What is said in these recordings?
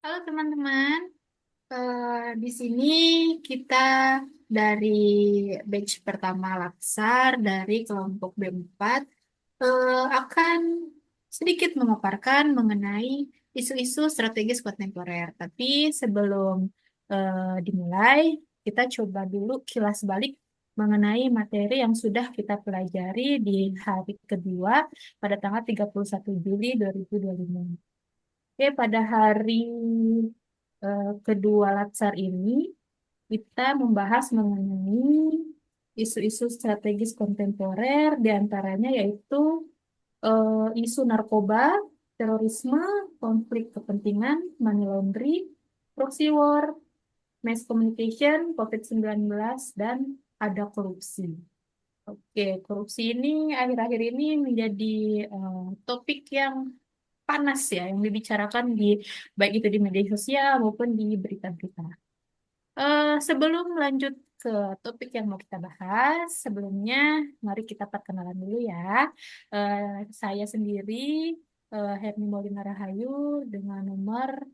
Halo teman-teman. Di sini kita dari batch pertama Latsar dari kelompok B4 akan sedikit memaparkan mengenai isu-isu strategis kontemporer. Tapi sebelum dimulai, kita coba dulu kilas balik mengenai materi yang sudah kita pelajari di hari kedua pada tanggal 31 Juli 2025. Oke, pada hari kedua Latsar ini kita membahas mengenai isu-isu strategis kontemporer, diantaranya yaitu isu narkoba, terorisme, konflik kepentingan, money laundering, proxy war, mass communication, COVID-19, dan ada korupsi. Oke, korupsi ini akhir-akhir ini menjadi topik yang panas ya, yang dibicarakan di baik itu di media sosial maupun di berita-berita. Sebelum lanjut ke topik yang mau kita bahas, sebelumnya mari kita perkenalan dulu ya. Eh, saya sendiri, Herni Maulina Rahayu, dengan nomor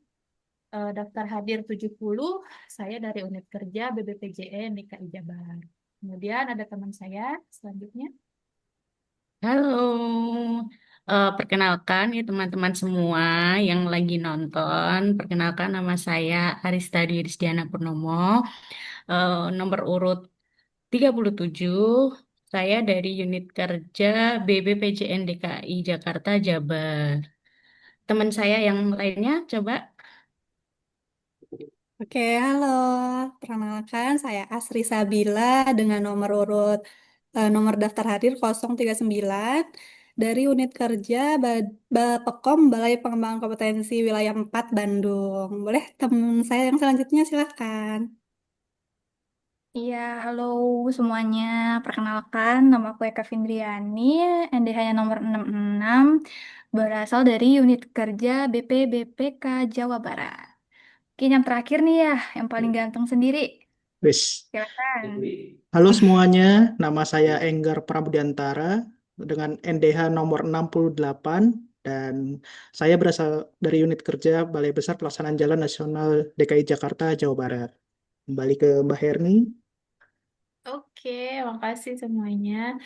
daftar hadir 70, saya dari unit kerja BBPJN DKI Jabar. Kemudian ada teman saya selanjutnya. Halo, perkenalkan ya teman-teman semua yang lagi nonton. Perkenalkan nama saya Arista Dwi Rizdiana Purnomo, nomor urut 37. Saya dari unit kerja BBPJN DKI Jakarta Jabar. Teman saya yang lainnya coba. Oke, halo. Perkenalkan, saya Asri Sabila dengan nomor urut nomor daftar hadir 039 dari unit kerja Bapekom Balai Pengembangan Kompetensi Wilayah 4 Bandung. Boleh teman saya yang selanjutnya silahkan. Iya, halo semuanya. Perkenalkan, nama aku Eka Findriani, NDH-nya nomor 66, berasal dari unit kerja BPBPK Jawa Barat. Oke, yang terakhir nih ya, yang paling ganteng sendiri. Wis. Silakan. Halo semuanya, nama saya Enggar Prabudiantara dengan NDH nomor 68 dan saya berasal dari unit kerja Balai Besar Pelaksanaan Jalan Nasional DKI Jakarta, Jawa Barat. Kembali ke Mbak Herni. Oke, makasih semuanya.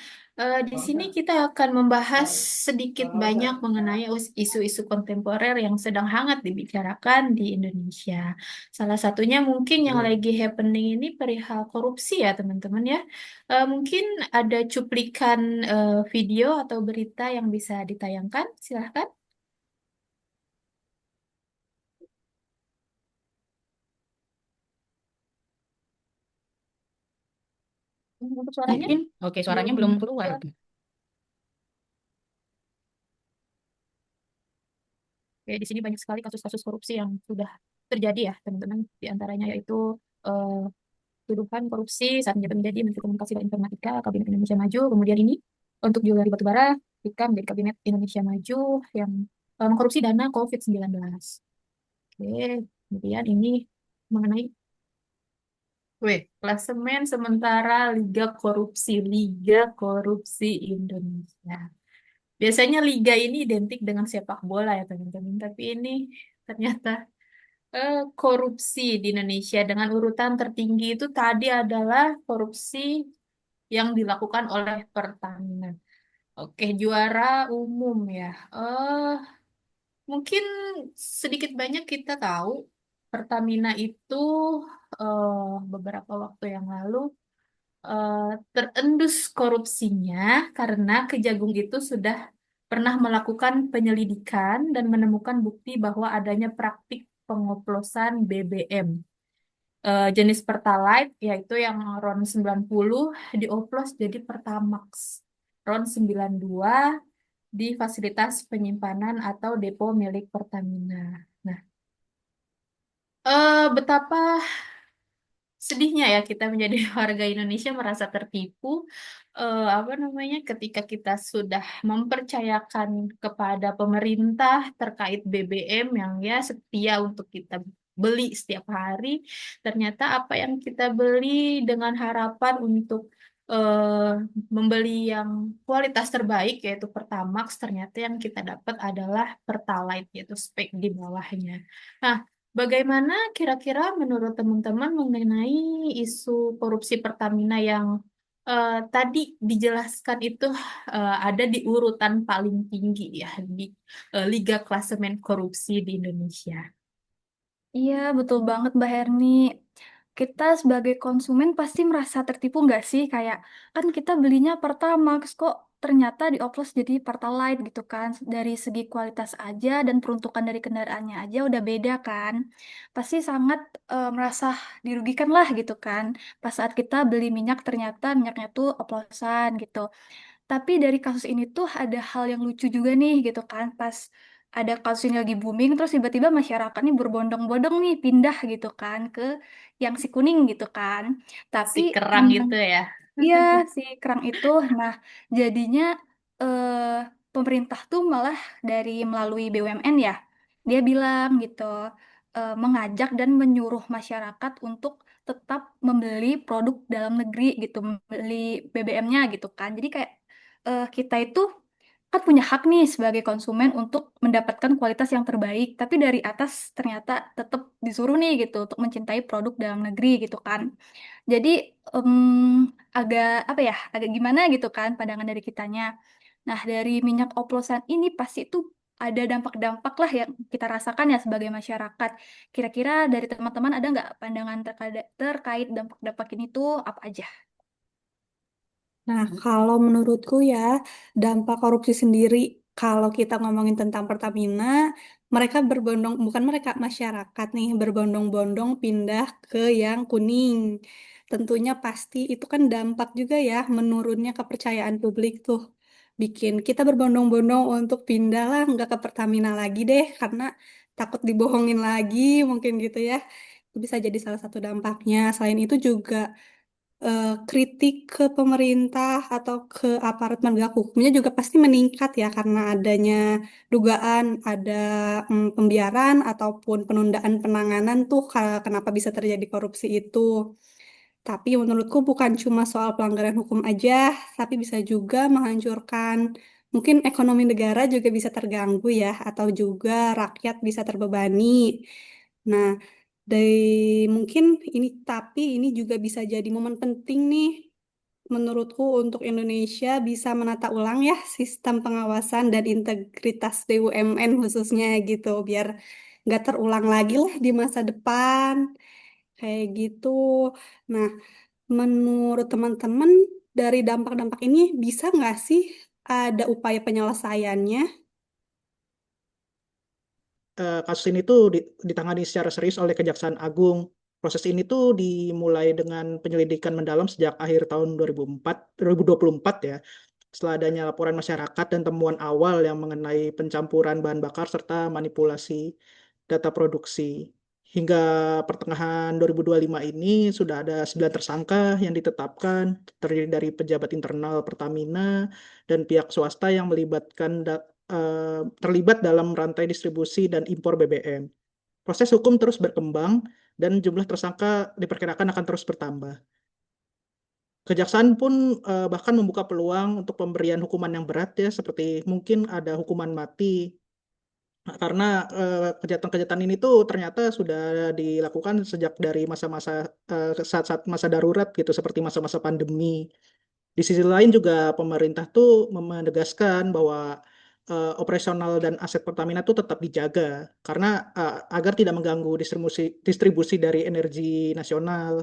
Di sini kita akan membahas sedikit banyak mengenai isu-isu kontemporer yang sedang hangat dibicarakan di Indonesia. Salah satunya mungkin yang lagi happening ini perihal korupsi ya teman-teman ya. Mungkin ada cuplikan video atau berita yang bisa ditayangkan, silahkan. Untuk suaranya Mungkin, oke, suaranya belum belum keluar. keluar. Oke, di sini banyak sekali kasus-kasus korupsi yang sudah terjadi ya, teman-teman. Di antaranya yaitu eh, tuduhan korupsi saat menjadi Menteri Komunikasi dan Informatika Kabinet Indonesia Maju. Kemudian ini untuk jual batubara, ketika menjadi Kabinet Indonesia Maju yang mengkorupsi dana COVID-19. Oke, kemudian ini mengenai klasemen sementara Liga Korupsi Indonesia. Biasanya liga ini identik dengan sepak bola ya teman-teman, tapi ini ternyata korupsi di Indonesia dengan urutan tertinggi itu tadi adalah korupsi yang dilakukan oleh Pertamina. Oke, juara umum ya. Mungkin sedikit banyak kita tahu Pertamina itu eh, beberapa waktu yang lalu eh, terendus korupsinya karena Kejagung itu sudah pernah melakukan penyelidikan dan menemukan bukti bahwa adanya praktik pengoplosan BBM jenis Pertalite, yaitu yang RON 90 dioplos jadi Pertamax RON 92 di fasilitas penyimpanan atau depo milik Pertamina. Nah, betapa sedihnya ya kita menjadi warga Indonesia merasa tertipu apa namanya ketika kita sudah mempercayakan kepada pemerintah terkait BBM yang ya setia untuk kita beli setiap hari, ternyata apa yang kita beli dengan harapan untuk eh, membeli yang kualitas terbaik yaitu Pertamax, ternyata yang kita dapat adalah Pertalite yaitu spek di bawahnya. Nah, Bagaimana kira-kira menurut teman-teman mengenai isu korupsi Pertamina yang tadi dijelaskan itu ada di urutan paling tinggi ya di Liga Klasemen Korupsi di Indonesia? Iya, betul banget Mbak Herni. Kita sebagai konsumen pasti merasa tertipu nggak sih? Kayak kan kita belinya Pertamax kok ternyata dioplos jadi Pertalite gitu kan. Dari segi kualitas aja dan peruntukan dari kendaraannya aja udah beda kan. Pasti sangat merasa dirugikan lah gitu kan. Pas saat kita beli minyak ternyata minyaknya tuh oplosan gitu. Tapi dari kasus ini tuh ada hal yang lucu juga nih gitu kan. Pas ada kasus ini lagi booming, terus tiba-tiba masyarakat nih berbondong-bondong nih pindah gitu kan ke yang si kuning gitu kan. Tapi Si kerang emang itu ya. iya si kerang itu, nah jadinya eh, pemerintah tuh malah dari melalui BUMN ya, dia bilang gitu, mengajak dan menyuruh masyarakat untuk tetap membeli produk dalam negeri gitu, membeli BBM-nya gitu kan. Jadi kayak kita itu kan punya hak nih sebagai konsumen untuk mendapatkan kualitas yang terbaik, tapi dari atas ternyata tetap disuruh nih gitu untuk mencintai produk dalam negeri gitu kan. Jadi agak apa ya, agak gimana gitu kan pandangan dari kitanya. Nah, dari minyak oplosan ini pasti itu ada dampak-dampak lah yang kita rasakan ya sebagai masyarakat. Kira-kira dari teman-teman ada nggak pandangan terkait dampak-dampak ini tuh apa aja? Nah, kalau menurutku ya, dampak korupsi sendiri, kalau kita ngomongin tentang Pertamina, mereka berbondong, bukan mereka, masyarakat nih, berbondong-bondong pindah ke yang kuning. Tentunya pasti itu kan dampak juga ya, menurunnya kepercayaan publik tuh. Bikin kita berbondong-bondong untuk pindah lah, nggak ke Pertamina lagi deh, karena takut dibohongin lagi, mungkin gitu ya. Itu bisa jadi salah satu dampaknya. Selain itu juga kritik ke pemerintah atau ke aparat penegak hukumnya juga pasti meningkat ya karena adanya dugaan ada pembiaran ataupun penundaan penanganan tuh kenapa bisa terjadi korupsi itu. Tapi menurutku bukan cuma soal pelanggaran hukum aja, tapi bisa juga menghancurkan mungkin ekonomi negara juga bisa terganggu ya atau juga rakyat bisa terbebani. Nah, dari mungkin ini tapi ini juga bisa jadi momen penting nih menurutku untuk Indonesia bisa menata ulang ya sistem pengawasan dan integritas BUMN khususnya gitu biar nggak terulang lagi lah di masa depan kayak gitu. Nah, menurut teman-teman dari dampak-dampak ini bisa nggak sih ada upaya penyelesaiannya? Kasus ini tuh ditangani secara serius oleh Kejaksaan Agung. Proses ini tuh dimulai dengan penyelidikan mendalam sejak akhir tahun 2024 ya. Setelah adanya laporan masyarakat dan temuan awal yang mengenai pencampuran bahan bakar serta manipulasi data produksi. Hingga pertengahan 2025 ini sudah ada 9 tersangka yang ditetapkan, terdiri dari pejabat internal Pertamina dan pihak swasta yang terlibat dalam rantai distribusi dan impor BBM. Proses hukum terus berkembang dan jumlah tersangka diperkirakan akan terus bertambah. Kejaksaan pun bahkan membuka peluang untuk pemberian hukuman yang berat ya, seperti mungkin ada hukuman mati. Nah, karena kejahatan-kejahatan ini tuh ternyata sudah dilakukan sejak dari masa-masa saat-saat masa darurat gitu, seperti masa-masa pandemi. Di sisi lain juga pemerintah tuh menegaskan bahwa operasional dan aset Pertamina tuh tetap dijaga karena agar tidak mengganggu distribusi dari energi nasional.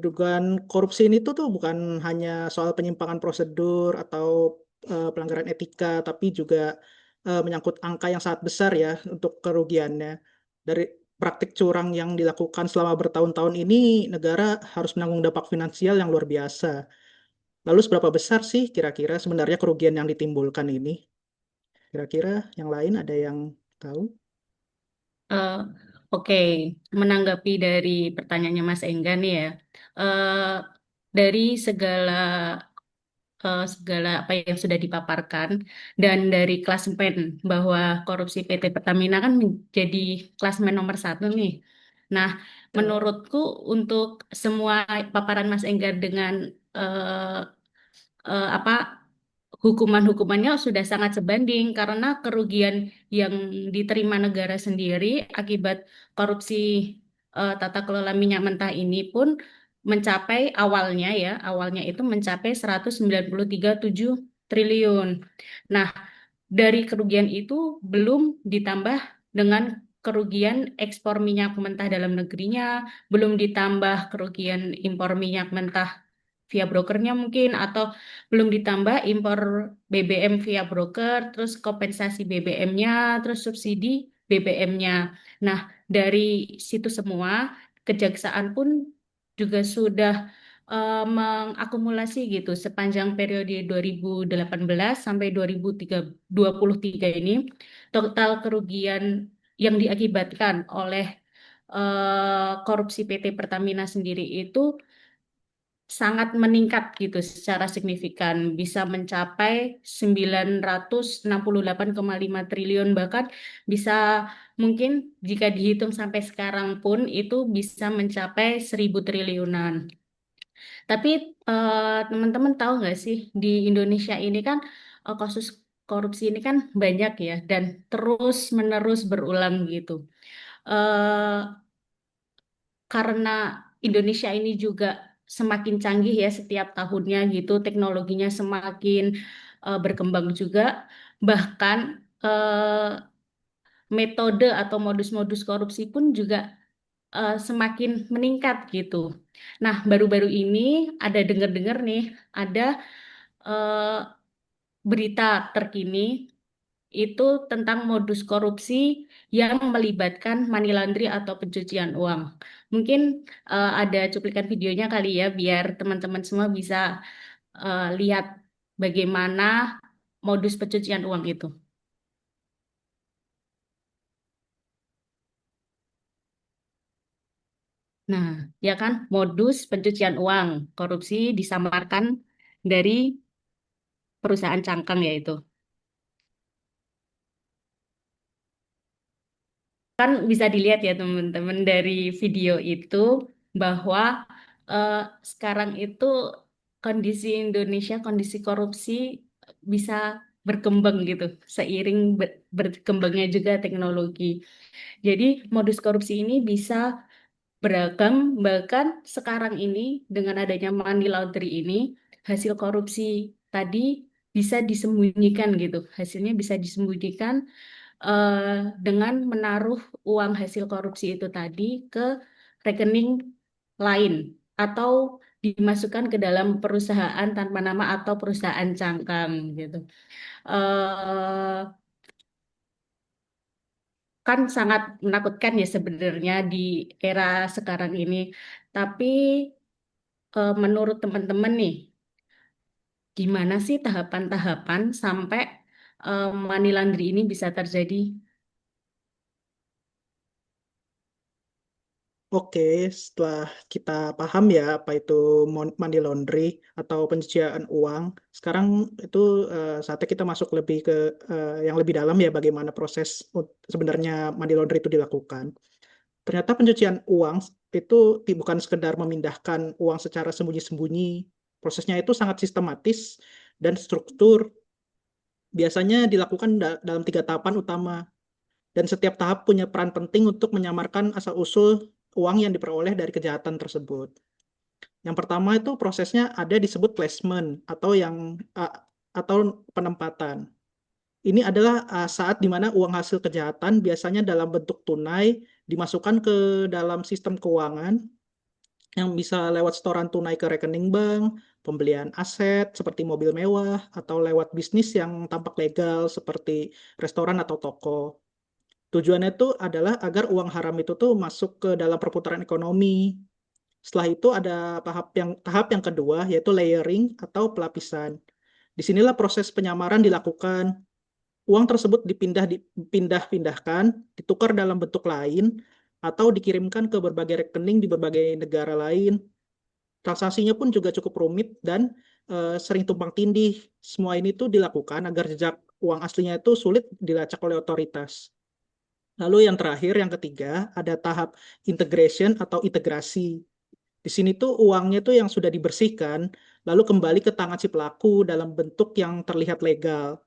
Dugaan korupsi ini tuh bukan hanya soal penyimpangan prosedur atau pelanggaran etika, tapi juga menyangkut angka yang sangat besar ya untuk kerugiannya. Dari praktik curang yang dilakukan selama bertahun-tahun ini, negara harus menanggung dampak finansial yang luar biasa. Lalu seberapa besar sih kira-kira sebenarnya kerugian yang ditimbulkan ini? Kira-kira yang lain ada yang tahu? Eh, oke, menanggapi dari pertanyaannya Mas Enggan nih ya, eh, dari segala apa yang sudah dipaparkan dan dari klasemen bahwa korupsi PT Pertamina kan menjadi klasemen nomor satu nih. Nah, Betul. menurutku untuk semua paparan Mas Enggar dengan eh, apa hukuman-hukumannya sudah sangat sebanding karena kerugian yang diterima negara sendiri akibat korupsi tata kelola minyak mentah ini pun mencapai awalnya itu mencapai 193,7 triliun. Nah, dari kerugian itu belum ditambah dengan kerugian ekspor minyak mentah dalam negerinya, belum ditambah kerugian impor minyak mentah via brokernya mungkin, atau belum ditambah impor BBM via broker, terus kompensasi BBM-nya, terus subsidi BBM-nya. Nah, dari situ semua, Kejaksaan pun juga sudah mengakumulasi gitu sepanjang periode 2018 sampai 2023 ini, total kerugian yang diakibatkan oleh korupsi PT Pertamina sendiri itu sangat meningkat gitu secara signifikan, bisa mencapai 968,5 triliun, bahkan bisa mungkin jika dihitung sampai sekarang pun itu bisa mencapai 1.000 triliunan. Tapi teman-teman tahu nggak sih di Indonesia ini kan kasus korupsi ini kan banyak ya dan terus menerus berulang gitu. Eh, karena Indonesia ini juga semakin canggih ya setiap tahunnya gitu, teknologinya semakin berkembang juga, bahkan metode atau modus-modus korupsi pun juga semakin meningkat gitu. Nah, baru-baru ini ada dengar-dengar nih, ada eh, berita terkini itu tentang modus korupsi yang melibatkan money laundry atau pencucian uang. Mungkin ada cuplikan videonya kali ya, biar teman-teman semua bisa lihat bagaimana modus pencucian uang itu. Nah, ya kan, modus pencucian uang, korupsi disamarkan dari perusahaan cangkang yaitu. Kan bisa dilihat ya teman-teman dari video itu bahwa eh, sekarang itu kondisi Indonesia, kondisi korupsi bisa berkembang gitu seiring berkembangnya juga teknologi. Jadi modus korupsi ini bisa beragam, bahkan sekarang ini dengan adanya money laundry ini hasil korupsi tadi bisa disembunyikan gitu. Hasilnya bisa disembunyikan eh, dengan menaruh uang hasil korupsi itu tadi ke rekening lain atau dimasukkan ke dalam perusahaan tanpa nama atau perusahaan cangkang gitu. eh Kan sangat menakutkan ya sebenarnya di era sekarang ini. Tapi menurut teman-teman nih, gimana sih tahapan-tahapan sampai money laundry ini bisa terjadi? Oke, setelah kita paham ya apa itu money laundry atau pencucian uang, sekarang itu saatnya kita masuk lebih ke yang lebih dalam ya bagaimana proses sebenarnya money laundry itu dilakukan. Ternyata pencucian uang itu bukan sekedar memindahkan uang secara sembunyi-sembunyi. Prosesnya itu sangat sistematis dan struktur. Biasanya dilakukan dalam 3 tahapan utama. Dan setiap tahap punya peran penting untuk menyamarkan asal-usul uang yang diperoleh dari kejahatan tersebut. Yang pertama itu prosesnya ada disebut placement atau penempatan. Ini adalah saat di mana uang hasil kejahatan biasanya dalam bentuk tunai dimasukkan ke dalam sistem keuangan yang bisa lewat setoran tunai ke rekening bank, pembelian aset seperti mobil mewah, atau lewat bisnis yang tampak legal seperti restoran atau toko. Tujuannya itu adalah agar uang haram itu tuh masuk ke dalam perputaran ekonomi. Setelah itu ada tahap yang kedua yaitu layering atau pelapisan. Disinilah proses penyamaran dilakukan. Uang tersebut dipindah-pindahkan, ditukar dalam bentuk lain, atau dikirimkan ke berbagai rekening di berbagai negara lain. Transaksinya pun juga cukup rumit dan sering tumpang tindih. Semua ini tuh dilakukan agar jejak uang aslinya itu sulit dilacak oleh otoritas. Lalu yang terakhir, yang ketiga, ada tahap integration atau integrasi. Di sini tuh uangnya tuh yang sudah dibersihkan lalu kembali ke tangan si pelaku dalam bentuk yang terlihat legal.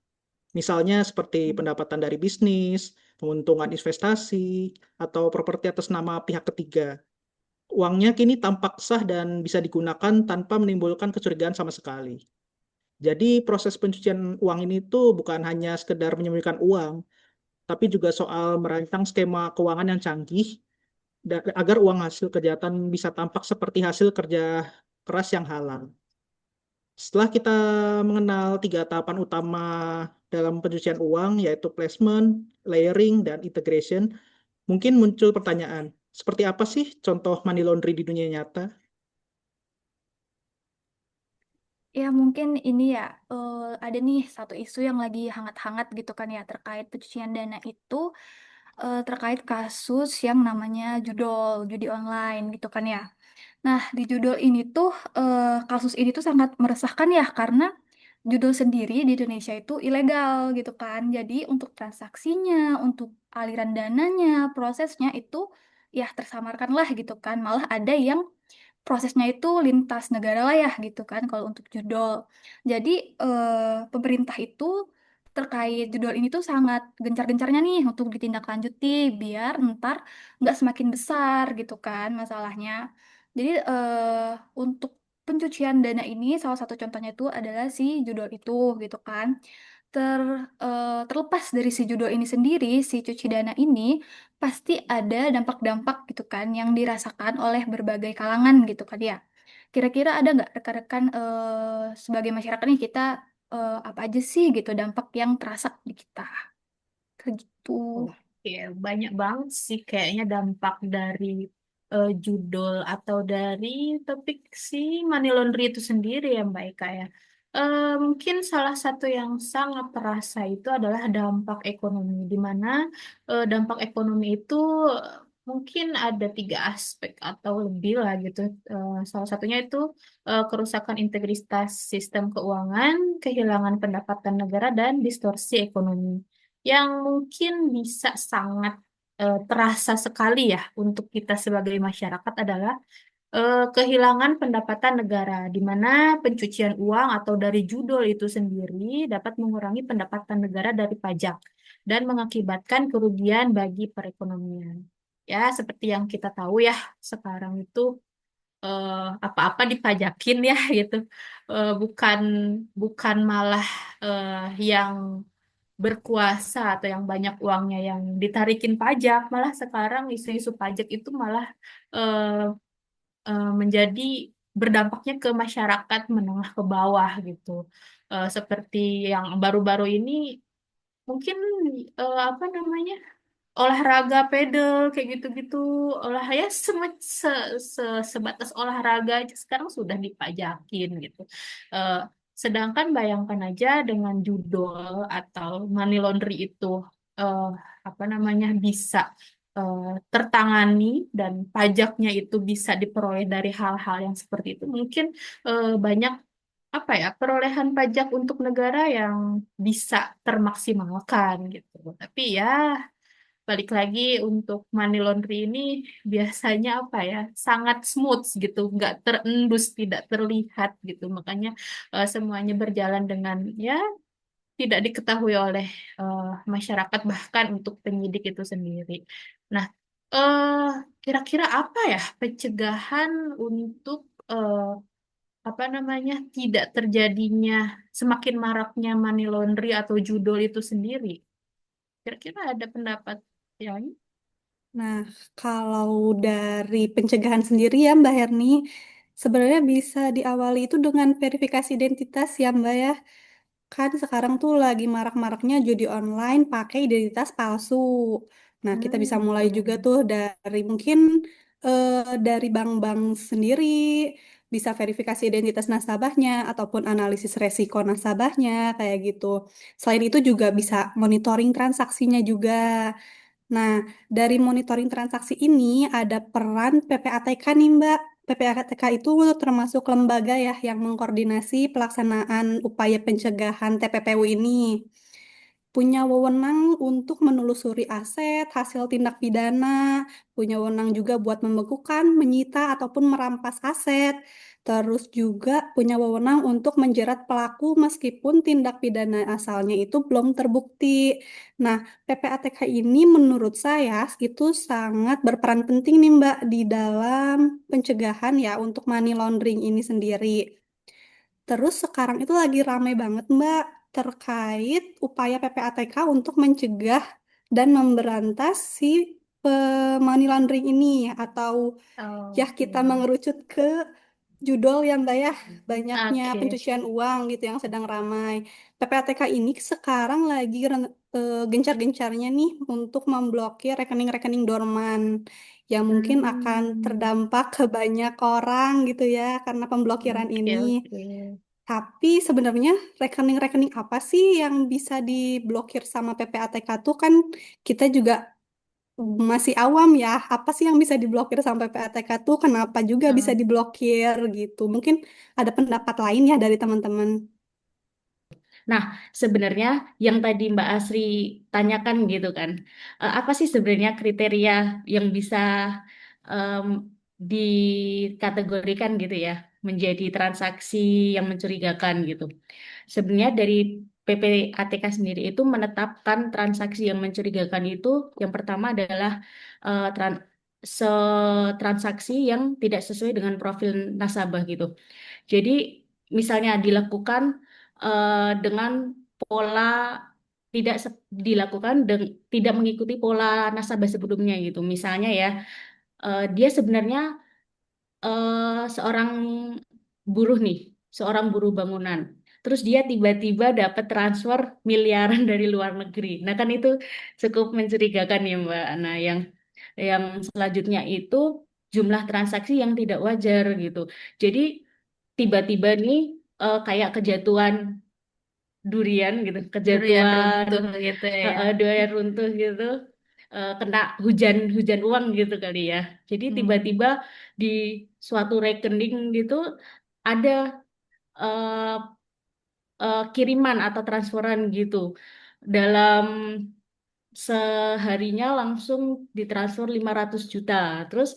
Misalnya seperti pendapatan dari bisnis, keuntungan investasi, atau properti atas nama pihak ketiga. Uangnya kini tampak sah dan bisa digunakan tanpa menimbulkan kecurigaan sama sekali. Jadi proses pencucian uang ini tuh bukan hanya sekedar menyembunyikan uang, tapi juga soal merancang skema keuangan yang canggih agar uang hasil kejahatan bisa tampak seperti hasil kerja keras yang halal. Setelah kita mengenal tiga tahapan utama dalam pencucian uang, yaitu placement, layering, dan integration, mungkin muncul pertanyaan, seperti apa sih contoh money laundry di dunia nyata? Ya mungkin ini ya ada nih satu isu yang lagi hangat-hangat gitu kan ya terkait pencucian dana itu terkait kasus yang namanya judi online gitu kan ya. Nah di judul ini tuh kasus ini tuh sangat meresahkan ya karena judul sendiri di Indonesia itu ilegal gitu kan. Jadi untuk transaksinya, untuk aliran dananya, prosesnya itu ya tersamarkan lah gitu kan. Malah ada yang prosesnya itu lintas negara lah ya gitu kan kalau untuk judol. Jadi pemerintah itu terkait judol ini tuh sangat gencar-gencarnya nih untuk ditindaklanjuti biar ntar nggak semakin besar gitu kan masalahnya. Jadi untuk pencucian dana ini salah satu contohnya itu adalah si judol itu gitu kan. Terlepas dari si judul ini sendiri, si cuci dana ini pasti ada dampak-dampak gitu kan yang dirasakan oleh berbagai kalangan gitu kan ya. Kira-kira ada nggak rekan-rekan sebagai masyarakat nih kita apa aja sih gitu dampak yang terasa di kita? Kayak gitu. Oke, banyak banget sih kayaknya dampak dari judul atau dari topik si money laundry itu sendiri ya Mbak Eka ya. Mungkin salah satu yang sangat terasa itu adalah dampak ekonomi, di mana dampak ekonomi itu mungkin ada tiga aspek atau lebih lah gitu. Salah satunya itu kerusakan integritas sistem keuangan, kehilangan pendapatan negara, dan distorsi ekonomi yang mungkin bisa sangat terasa sekali ya untuk kita sebagai masyarakat adalah kehilangan pendapatan negara, di mana pencucian uang atau dari judul itu sendiri dapat mengurangi pendapatan negara dari pajak dan mengakibatkan kerugian bagi perekonomian. Ya, seperti yang kita tahu ya, sekarang itu eh, apa-apa dipajakin ya gitu. Bukan bukan malah yang berkuasa atau yang banyak uangnya yang ditarikin pajak, malah sekarang isu-isu pajak itu malah eh, menjadi berdampaknya ke masyarakat menengah ke bawah gitu. Seperti yang baru-baru ini mungkin apa namanya olahraga pedal kayak gitu-gitu olah ya sebatas olahraga aja sekarang sudah dipajakin gitu. Eh, Sedangkan bayangkan aja dengan judol atau money laundry itu eh, apa namanya bisa eh, tertangani dan pajaknya itu bisa diperoleh dari hal-hal yang seperti itu mungkin banyak apa ya perolehan pajak untuk negara yang bisa termaksimalkan gitu. Tapi ya balik lagi untuk money laundry ini biasanya apa ya sangat smooth gitu nggak terendus tidak terlihat gitu makanya semuanya berjalan dengan ya tidak diketahui oleh masyarakat bahkan untuk penyidik itu sendiri. Nah eh kira-kira apa ya pencegahan untuk apa namanya tidak terjadinya semakin maraknya money laundry atau judol itu sendiri? Kira-kira ada pendapat yang Nah, kalau dari pencegahan sendiri ya Mbak Herni, sebenarnya bisa diawali itu dengan verifikasi identitas ya Mbak ya. Kan sekarang tuh lagi marak-maraknya judi online pakai identitas palsu. Nah, kita bisa mulai juga betul. tuh dari mungkin dari bank-bank sendiri, bisa verifikasi identitas nasabahnya ataupun analisis resiko nasabahnya kayak gitu. Selain itu juga bisa monitoring transaksinya juga. Nah, dari monitoring transaksi ini ada peran PPATK nih, Mbak. PPATK itu termasuk lembaga ya yang mengkoordinasi pelaksanaan upaya pencegahan TPPU ini. Punya wewenang untuk menelusuri aset, hasil tindak pidana, punya wewenang juga buat membekukan, menyita, ataupun merampas aset. Terus juga punya wewenang untuk menjerat pelaku meskipun tindak pidana asalnya itu belum terbukti. Nah, PPATK ini menurut saya itu sangat berperan penting nih Mbak di dalam pencegahan ya untuk money laundering ini sendiri. Terus sekarang itu lagi ramai banget Mbak terkait upaya PPATK untuk mencegah dan memberantas si money laundering ini atau ya kita Oke. mengerucut ke judul ya Mbak ya, banyaknya Oke. pencucian uang gitu yang sedang ramai. PPATK ini sekarang lagi gencar-gencarnya nih untuk memblokir rekening-rekening dorman yang mungkin akan Hmm. terdampak ke banyak orang gitu ya karena pemblokiran Oke, ini. oke. Tapi sebenarnya rekening-rekening apa sih yang bisa diblokir sama PPATK tuh kan kita juga masih awam ya. Apa sih yang bisa diblokir sama PPATK tuh? Kenapa juga bisa Oh. diblokir gitu? Mungkin ada pendapat lain ya dari teman-teman. Nah, sebenarnya yang tadi Mbak Asri tanyakan gitu kan, apa sih sebenarnya kriteria yang bisa em, dikategorikan gitu ya, menjadi transaksi yang mencurigakan gitu. Sebenarnya dari PPATK sendiri itu menetapkan transaksi yang mencurigakan itu, yang pertama adalah eh, tran- transaksi yang tidak sesuai dengan profil nasabah gitu. Jadi misalnya dilakukan dengan pola tidak mengikuti pola nasabah sebelumnya gitu. Misalnya ya, dia sebenarnya seorang buruh nih, seorang buruh bangunan. Terus dia tiba-tiba dapat transfer miliaran dari luar negeri. Nah kan itu cukup mencurigakan ya Mbak. Nah yang selanjutnya itu jumlah transaksi yang tidak wajar gitu. Jadi tiba-tiba nih kayak kejatuhan durian gitu, Durian kejatuhan runtuh gitu ya. durian runtuh gitu, kena hujan hujan uang gitu kali ya. Jadi Hmm. tiba-tiba di suatu rekening gitu ada eh, kiriman atau transferan gitu dalam seharinya langsung ditransfer 500 juta. Terus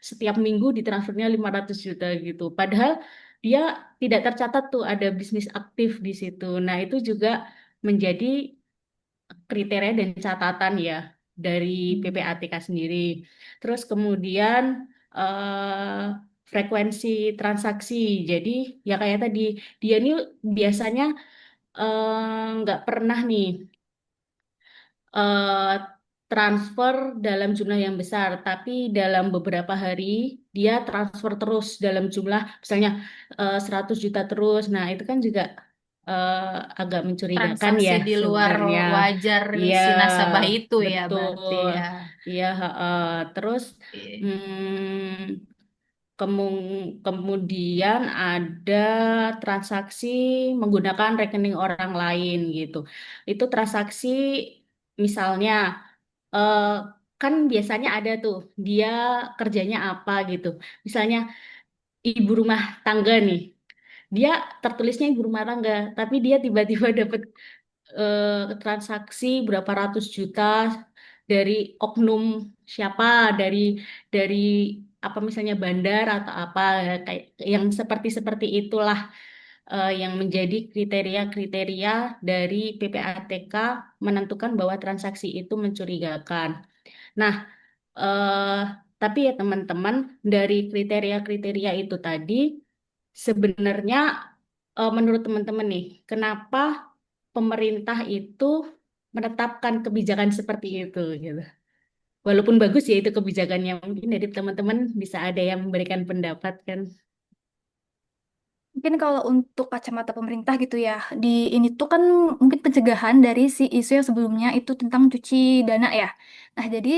setiap minggu ditransfernya 500 juta gitu. Padahal dia tidak tercatat tuh ada bisnis aktif di situ. Nah, itu juga menjadi kriteria dan catatan ya dari Hmm. PPATK sendiri. Terus kemudian frekuensi transaksi. Jadi ya kayak tadi dia nih biasanya nggak pernah nih eh, transfer dalam jumlah yang besar, tapi dalam beberapa hari dia transfer terus dalam jumlah misalnya 100 juta terus. Nah, itu kan juga eh, agak mencurigakan ya Transaksi di luar sebenarnya. wajar Iya, si nasabah itu ya berarti betul. ya. Iya, terus Oke. hmm, kemudian ada transaksi menggunakan rekening orang lain gitu. Itu transaksi misalnya eh, kan biasanya ada tuh dia kerjanya apa gitu. Misalnya ibu rumah tangga nih. Dia tertulisnya ibu rumah tangga, tapi dia tiba-tiba dapat transaksi berapa ratus juta dari oknum siapa, dari apa misalnya bandar atau apa kayak yang seperti seperti itulah yang menjadi kriteria-kriteria dari PPATK menentukan bahwa transaksi itu mencurigakan. Nah, eh, tapi ya teman-teman dari kriteria-kriteria itu tadi sebenarnya menurut teman-teman nih, kenapa pemerintah itu menetapkan kebijakan seperti itu gitu. Walaupun bagus ya itu kebijakannya, mungkin dari teman-teman bisa ada yang memberikan pendapat kan. Mungkin kalau untuk kacamata pemerintah gitu ya, di ini tuh kan mungkin pencegahan dari si isu yang sebelumnya itu tentang cuci dana ya. Nah, jadi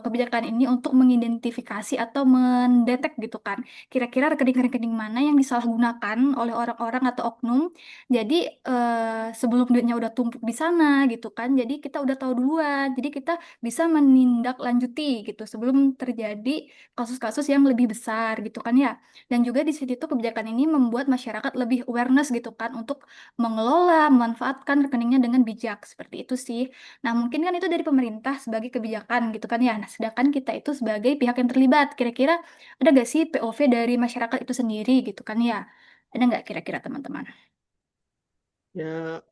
kebijakan ini untuk mengidentifikasi atau mendetek gitu kan, kira-kira rekening-rekening mana yang disalahgunakan oleh orang-orang atau oknum. Jadi sebelum duitnya udah tumpuk di sana gitu kan, jadi kita udah tahu duluan. Jadi kita bisa menindaklanjuti gitu sebelum terjadi kasus-kasus yang lebih besar gitu kan ya. Dan juga di situ tuh kebijakan ini membuat membuat masyarakat lebih awareness gitu kan untuk mengelola, memanfaatkan rekeningnya dengan bijak. Seperti itu sih. Nah, mungkin kan itu dari pemerintah sebagai kebijakan gitu kan ya. Nah, sedangkan kita itu sebagai pihak yang terlibat. Kira-kira ada gak sih POV dari masyarakat itu sendiri gitu kan ya? Ada nggak kira-kira teman-teman? Ya,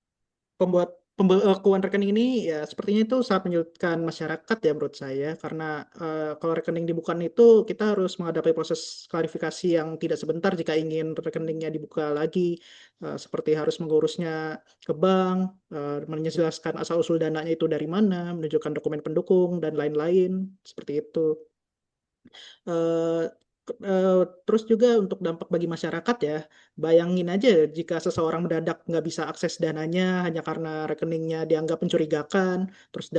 pembekuan rekening ini ya sepertinya itu sangat menyulitkan masyarakat ya menurut saya karena kalau rekening dibuka itu kita harus menghadapi proses klarifikasi yang tidak sebentar jika ingin rekeningnya dibuka lagi. Seperti harus mengurusnya ke bank, menjelaskan asal-usul dananya itu dari mana, menunjukkan dokumen pendukung dan lain-lain seperti itu. Eh, terus juga untuk dampak bagi masyarakat ya, bayangin aja jika seseorang mendadak nggak bisa akses dananya hanya karena rekeningnya dianggap mencurigakan, terus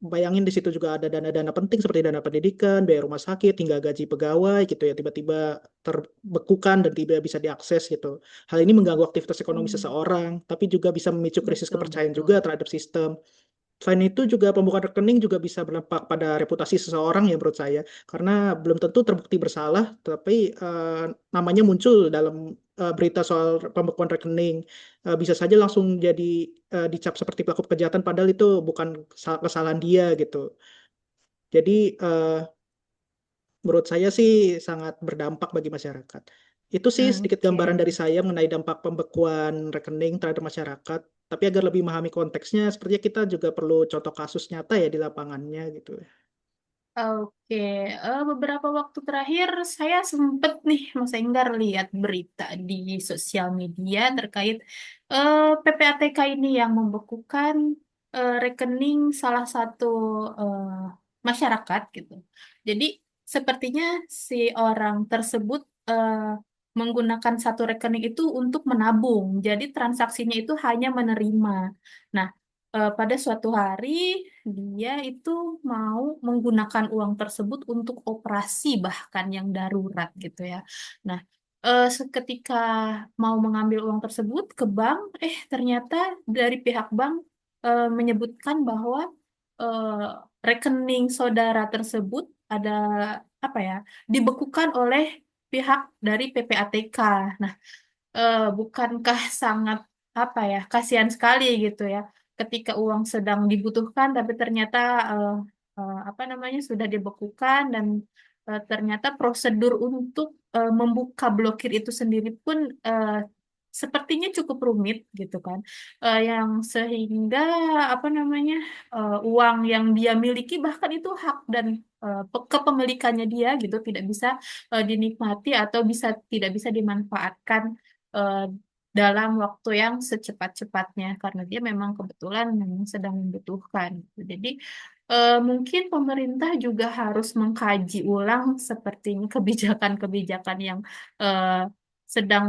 bayangin di situ juga ada dana-dana penting seperti dana pendidikan, biaya rumah sakit, hingga gaji pegawai gitu ya, tiba-tiba terbekukan dan tidak bisa diakses gitu. Hal ini mengganggu aktivitas ekonomi seseorang, tapi juga bisa memicu krisis Betul, kepercayaan betul. juga terhadap sistem. Selain itu juga pembukaan rekening juga bisa berdampak pada reputasi seseorang ya menurut saya karena belum tentu terbukti bersalah tapi namanya muncul dalam berita soal pembekuan rekening. Bisa saja langsung jadi dicap seperti pelaku kejahatan padahal itu bukan kesalahan dia gitu. Jadi menurut saya sih sangat berdampak bagi masyarakat. Itu sih sedikit Oke. gambaran dari saya mengenai dampak pembekuan rekening terhadap masyarakat. Tapi agar lebih memahami konteksnya, sepertinya kita juga perlu contoh kasus nyata ya di lapangannya gitu. Oke, beberapa waktu terakhir saya sempat nih Mas Enggar lihat berita di sosial media terkait PPATK ini yang membekukan rekening salah satu eh, masyarakat gitu. Jadi sepertinya si orang tersebut menggunakan satu rekening itu untuk menabung. Jadi transaksinya itu hanya menerima. Nah, pada suatu hari dia itu mau menggunakan uang tersebut untuk operasi bahkan yang darurat gitu ya. Nah, seketika mau mengambil uang tersebut ke bank, ternyata dari pihak bank menyebutkan bahwa eh, rekening saudara tersebut ada apa ya, dibekukan oleh pihak dari PPATK. Nah, bukankah sangat apa ya, kasihan sekali gitu ya ketika uang sedang dibutuhkan tapi ternyata eh, apa namanya sudah dibekukan dan ternyata prosedur untuk membuka blokir itu sendiri pun sepertinya cukup rumit gitu kan. Yang sehingga apa namanya uang yang dia miliki bahkan itu hak dan kepemilikannya dia gitu tidak bisa dinikmati atau tidak bisa dimanfaatkan eh, dalam waktu yang secepat-cepatnya karena dia memang kebetulan memang sedang membutuhkan gitu. Jadi mungkin pemerintah juga harus mengkaji ulang sepertinya kebijakan-kebijakan yang eh, sedang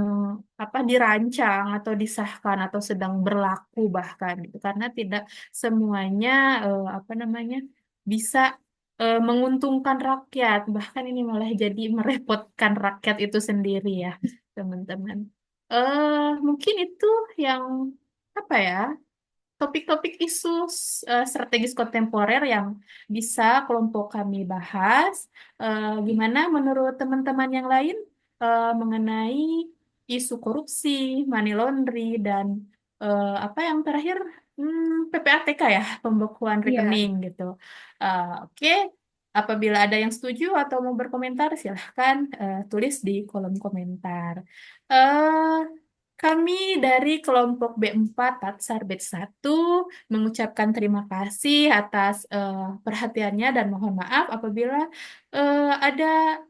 apa dirancang atau disahkan atau sedang berlaku bahkan gitu karena tidak semuanya apa namanya bisa menguntungkan rakyat bahkan ini malah jadi merepotkan rakyat itu sendiri ya teman-teman. Mungkin itu yang apa ya, topik-topik isu strategis kontemporer yang bisa kelompok kami bahas. Gimana menurut teman-teman yang lain mengenai isu korupsi, money laundry, dan apa yang terakhir PPATK ya, pembekuan Iya. rekening gitu. Oke, apabila ada yang setuju atau mau berkomentar, silahkan tulis di kolom komentar. Eh, Kami dari kelompok B4 Tatsar Batch 1 mengucapkan terima kasih atas perhatiannya dan mohon maaf apabila ada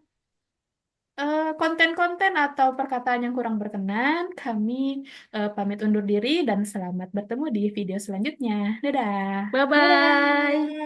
konten-konten atau perkataan yang kurang berkenan. Kami pamit undur diri dan selamat bertemu di video selanjutnya. Dadah. Bye-bye.